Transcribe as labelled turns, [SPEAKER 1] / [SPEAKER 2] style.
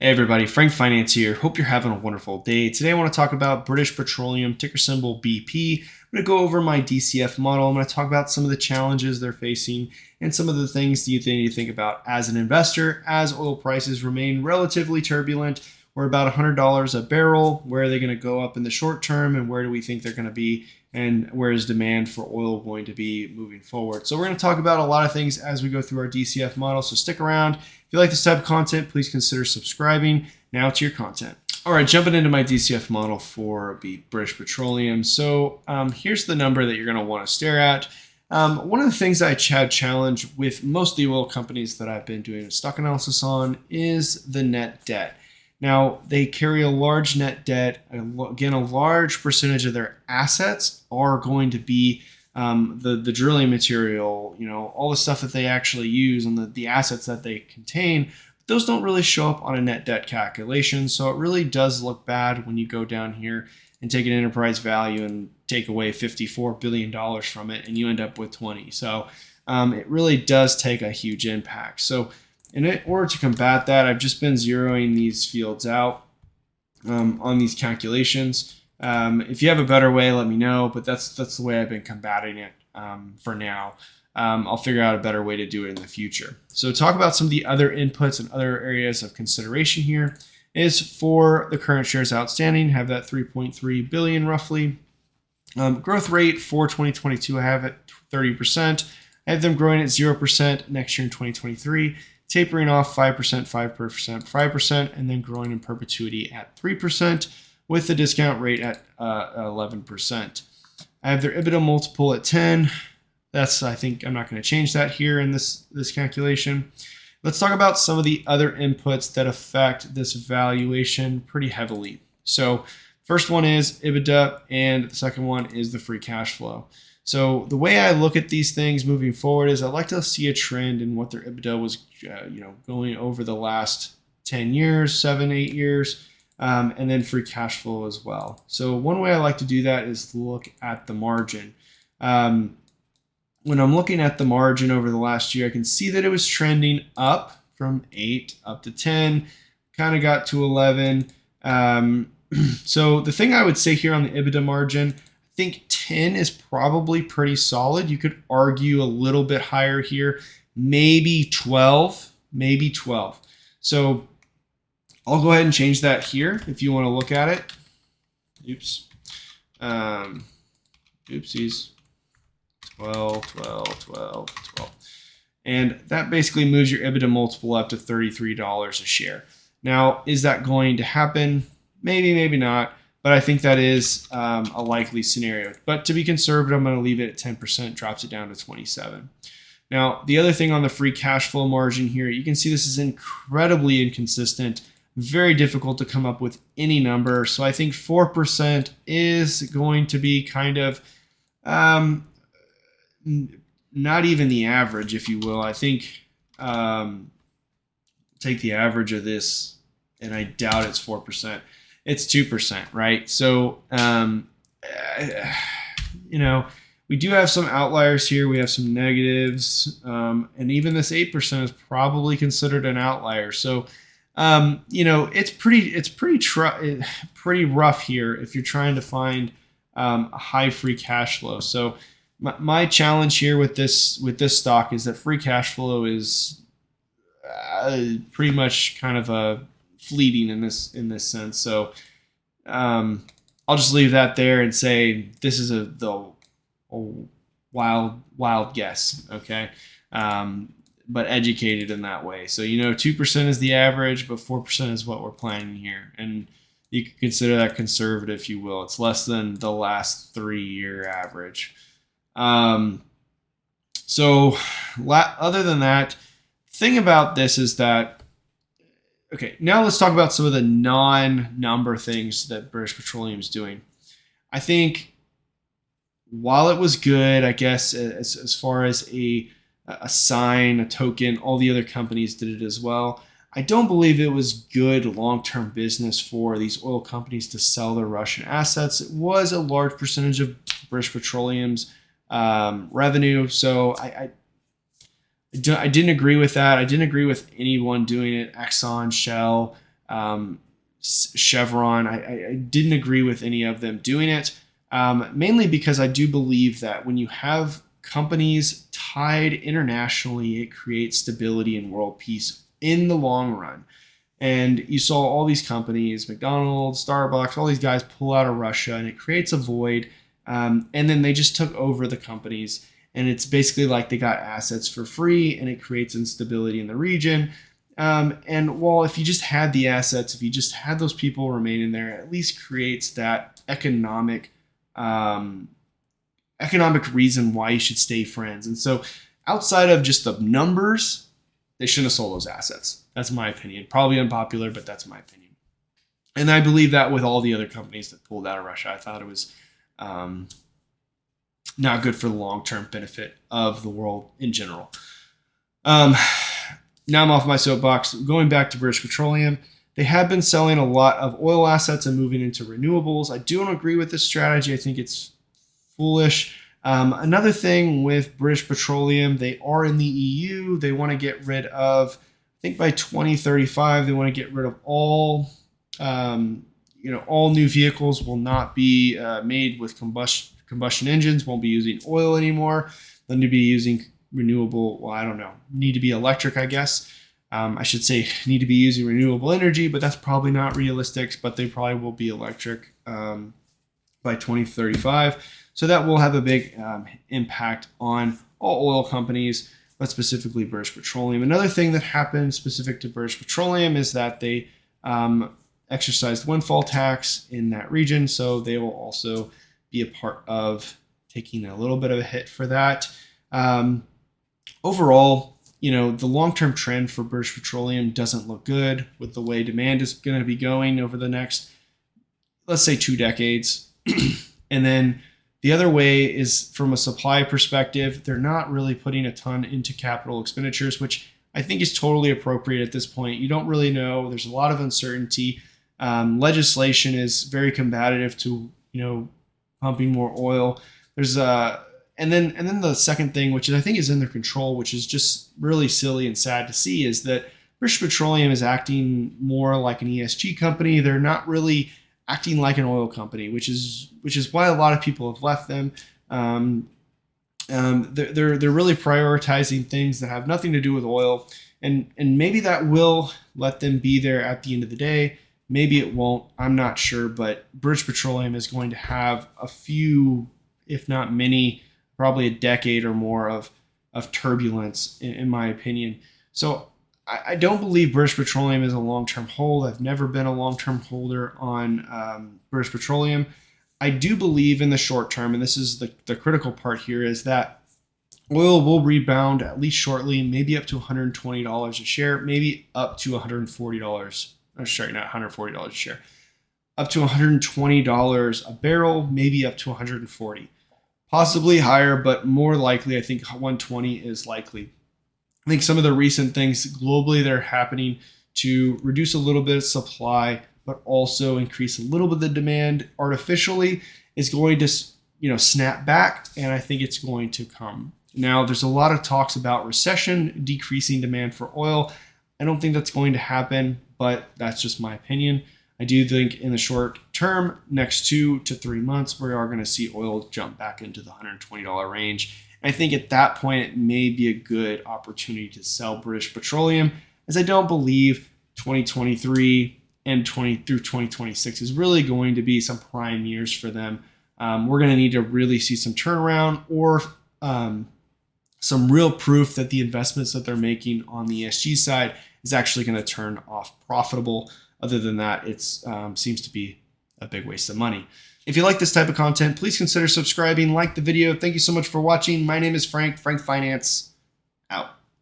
[SPEAKER 1] Hey everybody, Frank Finance here. Hope you're having a wonderful day. Today I want to talk about British Petroleum, ticker symbol BP. I'm going to go over my DCF model. I'm going to talk about some of the challenges they're facing and some of the things that you need to think about as an investor as oil prices remain relatively turbulent. We're about $100 a barrel. Where are they going to go up in the short term, and where do we think they're going to be, and where is demand for oil going to be moving forward? So we're going to talk about a lot of things as we go through our DCF model, so stick around. If you like this type of content, please consider subscribing. Now to your content. All right, jumping into my DCF model for British Petroleum. So here's the number that you're going to want to stare at. One of the things I had challenge with most of the oil companies that I've been doing a stock analysis on is the net debt. Now, they carry a large net debt. Again, a large percentage of their assets are going to be the drilling material, all the stuff that they actually use and the assets that they contain. Those don't really show up on a net debt calculation. So it really does look bad when you go down here and take an enterprise value and take away $54 billion from it, and you end up with 20. So it really does take a huge impact. So in order to combat that, I've just been zeroing these fields out on these calculations. If you have a better way, let me know, but that's the way I've been combating it for now. I'll figure out a better way to do it in the future. So talk about some of the other inputs and other areas of consideration here is for the current shares outstanding, have that 3.3 billion roughly. Growth rate for 2022, I have it 30%. I have them growing at 0% next year in 2023. Tapering off 5%, 5%, 5%, and then growing in perpetuity at 3% with the discount rate at 11%. I have their EBITDA multiple at 10. I think I'm not going to change that here in this calculation. Let's talk about some of the other inputs that affect this valuation pretty heavily. So first one is EBITDA, and the second one is the free cash flow. So the way I look at these things moving forward is I'd like to see a trend in what their EBITDA was, going over the last 10 years, 7, 8 years, and then free cash flow as well. So one way I like to do that is look at the margin. When I'm looking at the margin over the last year, I can see that it was trending up from 8 up to 10, kind of got to 11. So the thing I would say here on the EBITDA margin, I think 10 is probably pretty solid. You could argue a little bit higher here, maybe 12, maybe 12. So I'll go ahead and change that here if you want to look at it. Oops. Oopsies. 12, 12, 12, 12. And that basically moves your EBITDA multiple up to $33 a share. Now, is that going to happen? Maybe, maybe not. But I think that is a likely scenario. But to be conservative, I'm going to leave it at 10%, drops it down to 27. Now, the other thing on the free cash flow margin here, you can see this is incredibly inconsistent, very difficult to come up with any number. So I think 4% is going to be kind of not even the average, if you will. I think take the average of this, and I doubt it's 4%. It's 2%, right? So, we do have some outliers here. We have some negatives, and even this 8% is probably considered an outlier. So, it's pretty rough here if you're trying to find a high free cash flow. So, my challenge here with this stock is that free cash flow is pretty much kind of a fleeting in this sense. So I'll just leave that there and say this is a wild guess, okay? But educated in that way. So 2% is the average, but 4% is what we're planning here, and you can consider that conservative, if you will. It's less than the last 3-year average. So other than that, thing about this is that, okay, now let's talk about some of the non-number things that British Petroleum is doing. I think while it was good, I guess, as far as a sign, a token, all the other companies did it as well. I don't believe it was good long-term business for these oil companies to sell their Russian assets. It was a large percentage of British Petroleum's revenue. So I didn't agree with that. I didn't agree with anyone doing it. Exxon, Shell, Chevron. I didn't agree with any of them doing it, mainly because I do believe that when you have companies tied internationally, it creates stability and world peace in the long run. And you saw all these companies, McDonald's, Starbucks, all these guys pull out of Russia, and it creates a void. And then they just took over the companies. And it's basically like they got assets for free, and it creates instability in the region. And while if you just had the assets, if you just had those people remaining there, it at least creates that economic reason why you should stay friends. And so outside of just the numbers, they shouldn't have sold those assets. That's my opinion. Probably unpopular, but that's my opinion. And I believe that with all the other companies that pulled out of Russia. I thought it was not good for the long-term benefit of the world in general. Now I'm off my soapbox. Going back to British Petroleum, they have been selling a lot of oil assets and moving into renewables. I don't agree with this strategy. I think it's foolish. Another thing with British Petroleum, they are in the EU. They want to get rid of, I think by 2035, they want to get rid of all, all new vehicles will not be made with combustion engines, won't be using oil anymore. They'll need to be using renewable, well, I don't know, need to be electric, I guess. I should say need to be using renewable energy, but that's probably not realistic, but they probably will be electric by 2035. So that will have a big impact on all oil companies, but specifically British Petroleum. Another thing that happened specific to British Petroleum is that they exercised windfall tax in that region, so they will also be a part of taking a little bit of a hit for that. Overall, the long-term trend for British Petroleum doesn't look good with the way demand is going to be going over the next, let's say, 2 decades. And then the other way is from a supply perspective, they're not really putting a ton into capital expenditures, which I think is totally appropriate at this point. You don't really know. There's a lot of uncertainty. Legislation is very combative to, pumping more oil. There's and then the second thing, which I think is in their control, which is just really silly and sad to see, is that British Petroleum is acting more like an ESG company. They're not really acting like an oil company, which is why a lot of people have left them. They're really prioritizing things that have nothing to do with oil, and maybe that will let them be there at the end of the day. Maybe it won't. I'm not sure, but British Petroleum is going to have a few, if not many, probably a decade or more of turbulence, in my opinion. So I don't believe British Petroleum is a long-term hold. I've never been a long-term holder on British Petroleum. I do believe in the short term, and this is the critical part here, is that oil will rebound at least shortly, maybe up to $120 a share, maybe up to $140. Sorry, not $140 a share. Up to $120 a barrel, maybe up to $140. Possibly higher, but more likely, I think 120 is likely. I think some of the recent things globally that are happening to reduce a little bit of supply, but also increase a little bit of the demand artificially is going to, snap back, and I think it's going to come. Now, there's a lot of talks about recession, decreasing demand for oil. I don't think that's going to happen, but that's just my opinion. I do think in the short term, next 2 to 3 months, we are going to see oil jump back into the $120 range. And I think at that point, it may be a good opportunity to sell British Petroleum, as I don't believe 2023 and through 2026 is really going to be some prime years for them. We're going to need to really see some turnaround or some real proof that the investments that they're making on the ESG side is actually going to turn off profitable. Other than that, it seems to be a big waste of money. If you like this type of content, please consider subscribing, like the video. Thank you so much for watching. My name is Frank Finance, out.